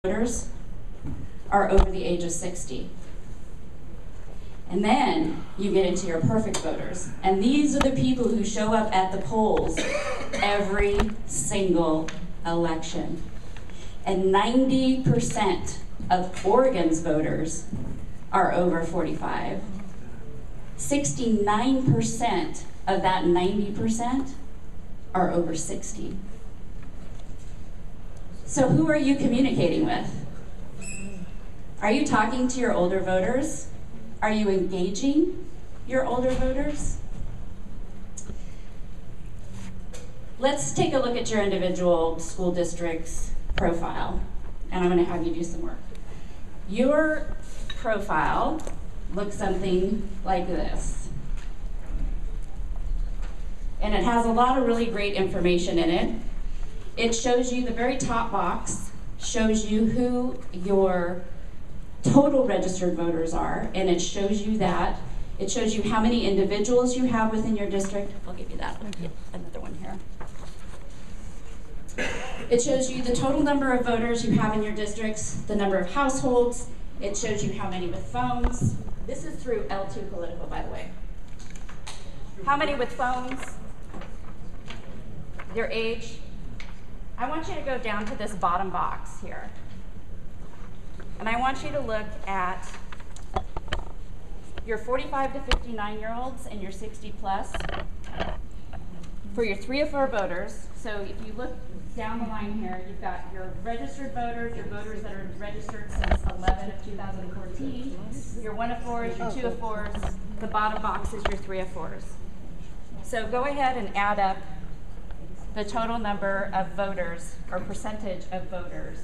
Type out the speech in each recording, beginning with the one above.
voters are over the age of 60. And then you get into your perfect voters. And these are the people who show up at the polls every single election. And 90% of Oregon's voters are over 45. 69% of that 90% are over 60. So who are you communicating with? Are you talking to your older voters? Are you engaging your older voters? Let's take a look at your individual school district's profile, and I'm going to have you do some work. Your profile looks something like this. And it has a lot of really great information in it. It shows you, the very top box shows you who your total registered voters are, and it shows you that. It shows you how many individuals you have within your district. I'll give you that. I'll get another one here. It shows you the total number of voters you have in your districts, the number of households. It shows you how many with phones. This is through L2 Political, by the way. How many with phones? Your age. I want you to go down to this bottom box here. And I want you to look at your 45 to 59-year-olds and your 60 plus. For your 3 or 4 voters, so if you look down the line here, you've got your registered voters, your voters that are registered since 11 of 2014, your 1 of 4s, your 2 of 4s, the bottom box is your 3 of 4s. So go ahead and add up the total number of voters, or percentage of voters,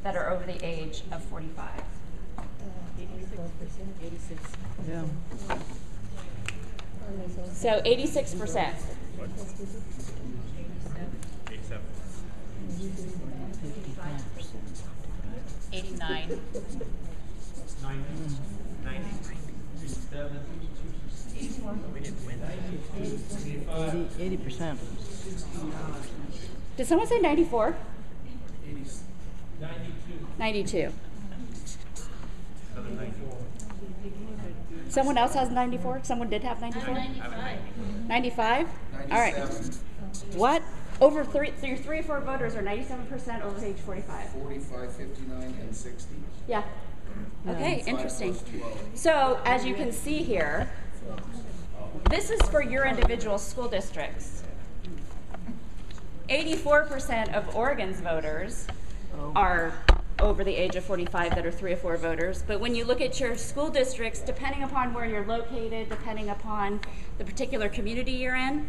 that are over the age of 45. 86. Yeah. So 86%. 89. 80%. Did someone say 94? 92. Someone else has 94? Someone did have 94? 95. All right. What? Over your 3 or 4 voters are 97% over age 45. 45, 59, and 60. Yeah. Okay, interesting. So as you can see here, this is for your individual school districts. 84% of Oregon's voters are over the age of 45 that are 3 or 4 voters. But when you look at your school districts, depending upon where you're located, depending upon the particular community you're in,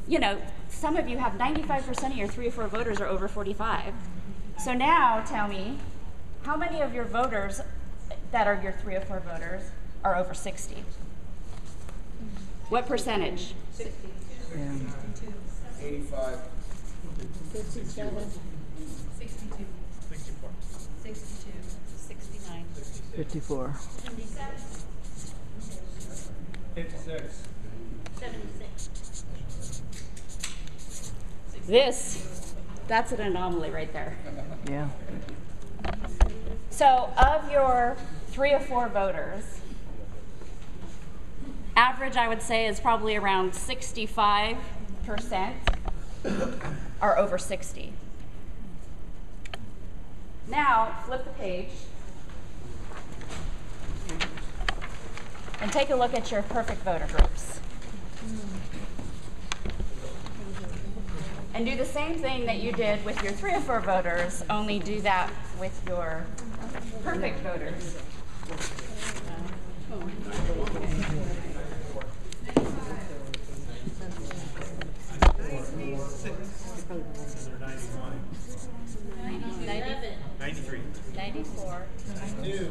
you know, some of you have 95% of your 3 or 4 voters are over 45. So now tell me, how many of your voters that are your 3 or 4 voters are over 60? What percentage? 60. Yeah. 85. 57. 62. 64. 62. 69. 54. 77. 56. 76. That's an anomaly right there. Yeah. So of your 3 or 4 voters, average I would say is probably around 65% are over 60. Now flip the page and take a look at your perfect voter groups. And do the same thing that you did with your 3 or 4 voters, only do that with your perfect voters. Eleven. 93. 94. 92.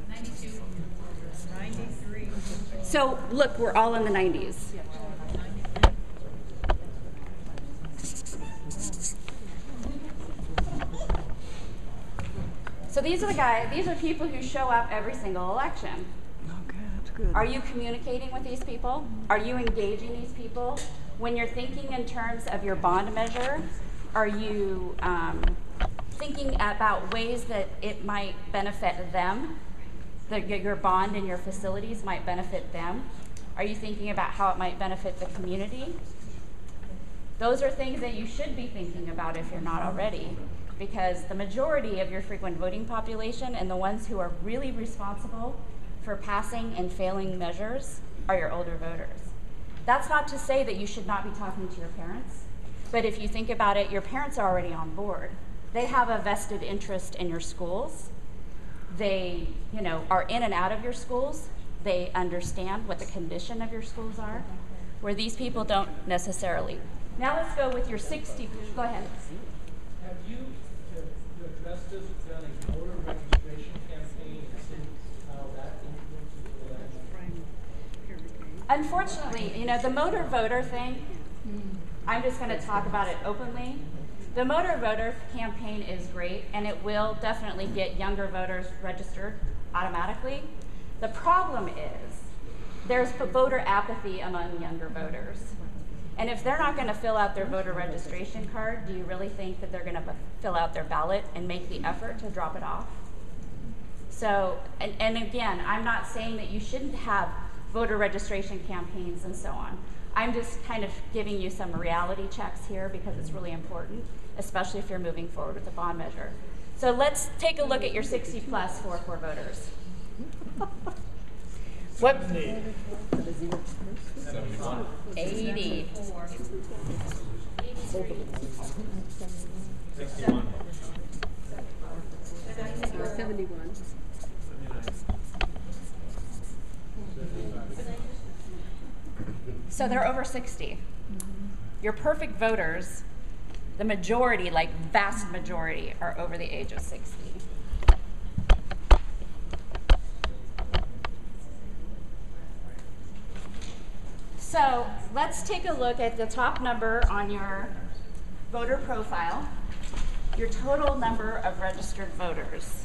92. 93. So look, we're all in the 90s. So these are people who show up every single election. Okay, that's good. Are you communicating with these people? Are you engaging these people? When you're thinking in terms of your bond measure, are you thinking about ways that it might benefit them, that your bond and your facilities might benefit them? Are you thinking about how it might benefit the community? Those are things that you should be thinking about if you're not already, because the majority of your frequent voting population and the ones who are really responsible for passing and failing measures are your older voters. That's not to say that you should not be talking to your parents, but if you think about it, your parents are already on board. They have a vested interest in your schools. They, are in and out of your schools. They understand what the condition of your schools are, where these people don't necessarily. Now let's go with your 60. Go ahead. Have you, to address this, done a voter registration campaign and seen how that influences the election? Unfortunately, the motor voter thing, I'm just going to talk about it openly. The motor voter campaign is great, and it will definitely get younger voters registered automatically. The problem is there's voter apathy among younger voters. And if they're not going to fill out their voter registration card, do you really think that they're going to fill out their ballot and make the effort to drop it off? So, and again, I'm not saying that you shouldn't have voter registration campaigns and so on. I'm just kind of giving you some reality checks here because it's really important, especially if you're moving forward with the bond measure. So let's take a look at your 60 plus for voters. What? 80. 61. 71. So they're over 60. Your perfect voters, the majority, like vast majority, are over the age of 60. So let's take a look at the top number on your voter profile, your total number of registered voters.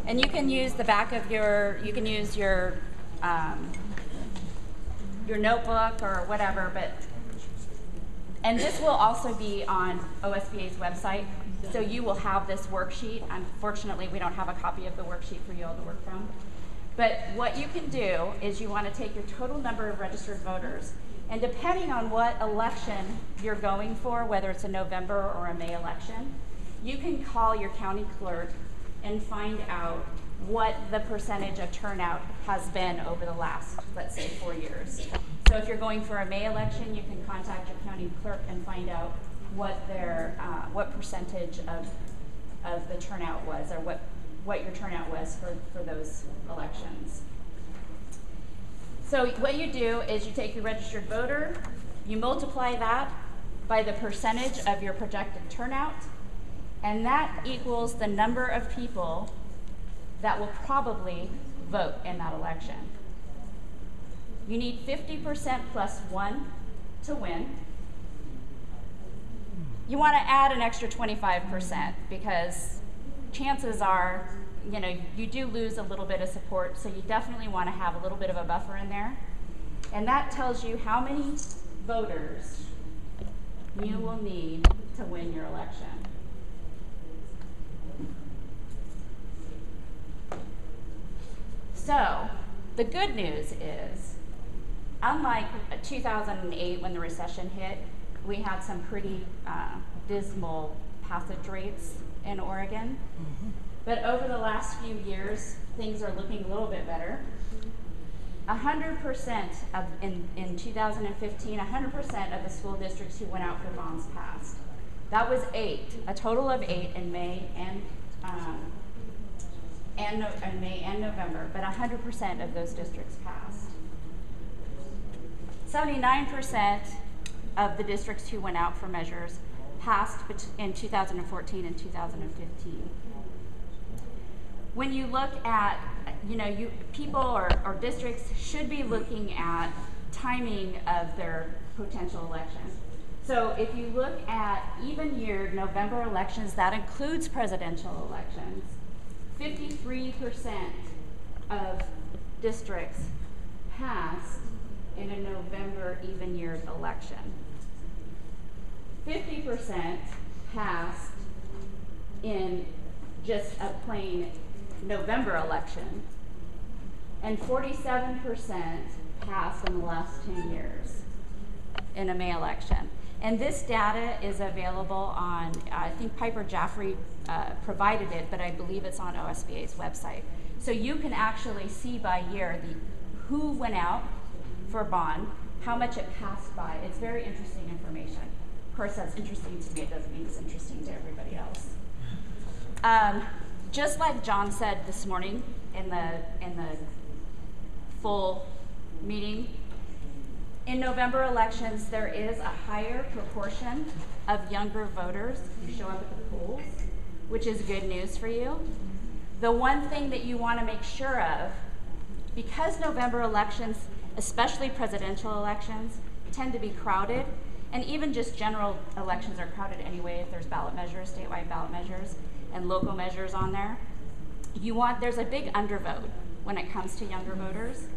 And you can use the back of your notebook or whatever, and this will also be on OSBA's website, so you will have this worksheet. Unfortunately, we don't have a copy of the worksheet for you all to work from. But what you can do is you want to take your total number of registered voters, and depending on what election you're going for, whether it's a November or a May election, you can call your county clerk and find out what the percentage of turnout has been over the last, let's say, 4 years. So if you're going for a May election, you can contact your county clerk and find out what their what percentage of the turnout was, or what your turnout was for those elections. So what you do is you take your registered voter, you multiply that by the percentage of your projected turnout, and that equals the number of people that will probably vote in that election. You need 50% plus 1 to win. You want to add an extra 25% because chances are, you do lose a little bit of support, so you definitely want to have a little bit of a buffer in there. And that tells you how many voters you will need to win your election. So, the good news is, unlike 2008 when the recession hit, we had some pretty dismal passage rates in Oregon. But over the last few years, things are looking a little bit better. 100% in 2015, 100% of the school districts who went out for bonds passed. That was 8, a total of 8 in May and November, but 100% of those districts passed. 79% of the districts who went out for measures passed in 2014 and 2015. When you look at, people or districts should be looking at timing of their potential elections. So if you look at even year November elections, that includes presidential elections, 53% of districts passed in a November even year election. 50% passed in just a plain November election, and 47% passed in the last 10 years in a May election. And this data is available on, I think Piper Jaffray provided it, but I believe it's on OSBA's website. So you can actually see by year who went out for bond, how much it passed by. It's very interesting information. Of course, that's interesting to me. It doesn't mean it's interesting to everybody else. Just like John said this morning in the full meeting, in November elections, there is a higher proportion of younger voters who show up at the polls, which is good news for you. The one thing that you want to make sure of, because November elections, especially presidential elections, tend to be crowded, and even just general elections are crowded anyway if there's ballot measures, statewide ballot measures, and local measures on there. There's a big undervote when it comes to younger voters.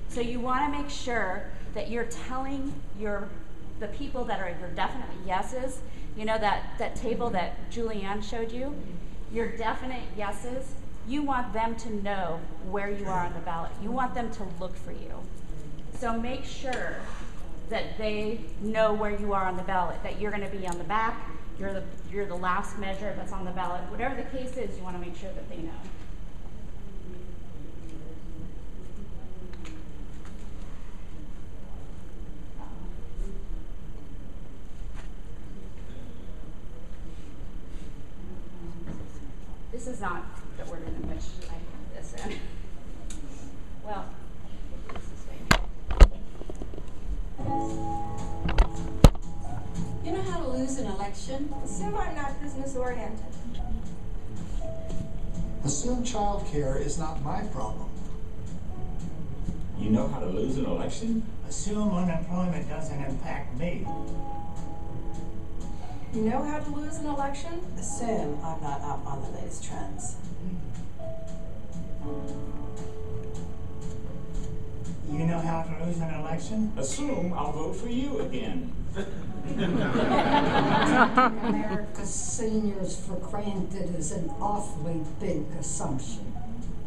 So you want to make sure that you're telling the people that are your definite yeses, you know, that table that Julianne showed you, your definite yeses, you want them to know where you are on the ballot. You want them to look for you. So make sure that they know where you are on the ballot, that you're going to be on the back, you're the last measure that's on the ballot. Whatever the case is, you want to make sure that they know. This is not the order in which I have this in. Well, this is You know how to lose an election? Assume I'm not business oriented. Assume childcare is not my problem. You know how to lose an election? Assume unemployment doesn't impact me. You know how to lose an election? Assume I'm not up on the latest trends. You know how to lose an election? Assume I'll vote for you again. America's seniors for granted is an awfully big assumption.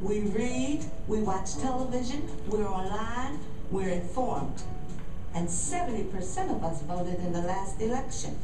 We read, we watch television, we're online, we're informed. And 70% of us voted in the last election.